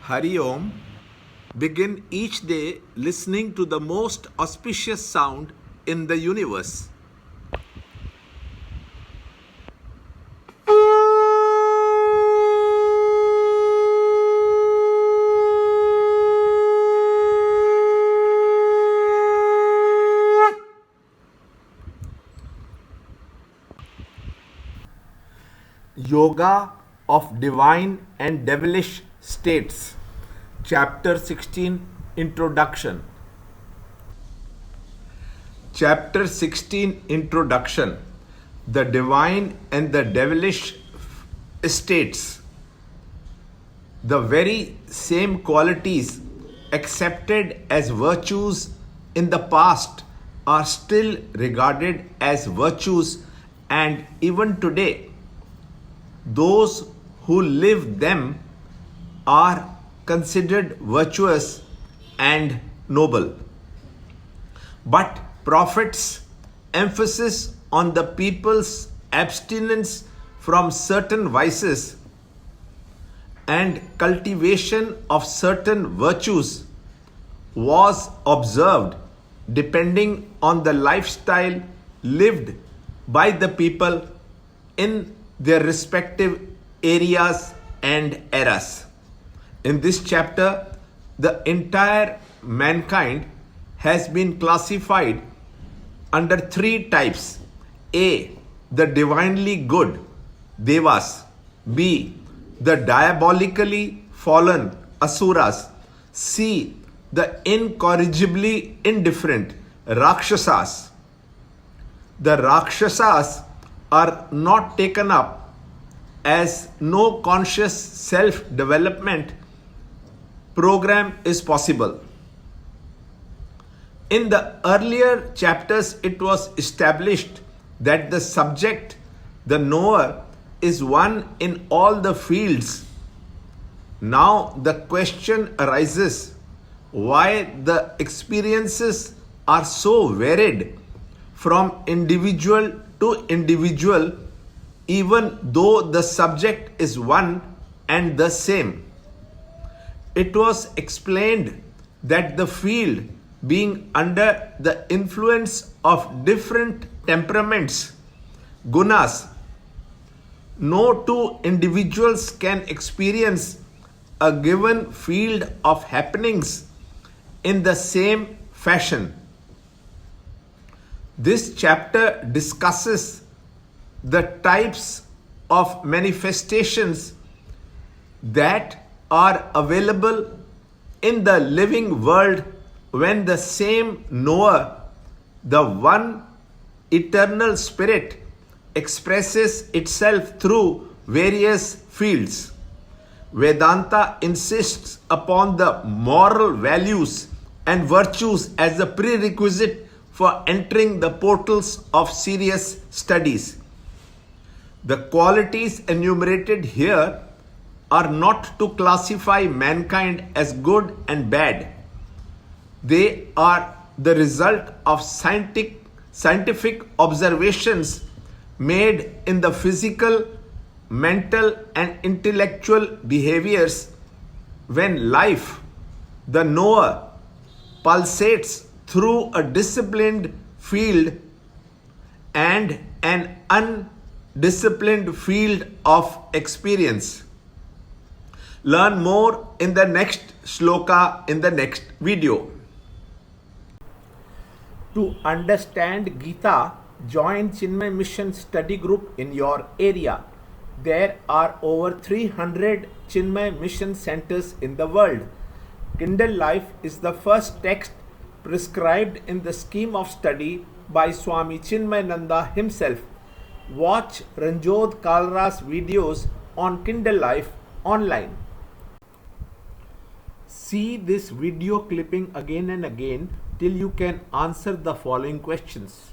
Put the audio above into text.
Hari Om. Begin each day listening to the most auspicious sound in the universe. Yoga of Divine and Devilish States, Chapter 16, Introduction. Chapter 16, Introduction. The Divine and the Devilish States. The very same qualities accepted as virtues in the past are still regarded as virtues, and even today those who live them are considered virtuous and noble. But prophets' emphasis on the people's abstinence from certain vices and cultivation of certain virtues was observed depending on the lifestyle lived by the people in their respective areas and eras. In this chapter, the entire mankind has been classified under three types. A. The divinely good, Devas. B. The diabolically fallen, Asuras. C. The incorrigibly indifferent, Rakshasas. The Rakshasas are not taken up as no conscious self-development program is possible. In the earlier chapters, it was established that the subject, the knower, is one in all the fields. Now the question arises why the experiences are so varied from individual to individual, even though the subject is one and the same. It was explained that the field, being under the influence of different temperaments, gunas, no two individuals can experience a given field of happenings in the same fashion. This chapter discusses the types of manifestations that are available in the living world when the same knower, the one eternal spirit, expresses itself through various fields. Vedanta insists upon the moral values and virtues as a prerequisite for entering the portals of serious studies. The qualities enumerated here are not to classify mankind as good and bad. They are the result of scientific observations made in the physical, mental, and intellectual behaviors when life, the knower, pulsates through a disciplined field and an undisciplined field of experience. Learn more in the next shloka in the next video. To understand Gita, join Chinmaya Mission study group in your area. There are over 300 Chinmaya Mission centers in the world. Kindle Life is the first text prescribed in the scheme of study by Swami Chinmayananda himself. Watch Ranjod Kalra's videos on Kindle Life online. See this video clipping again and again till you can answer the following questions.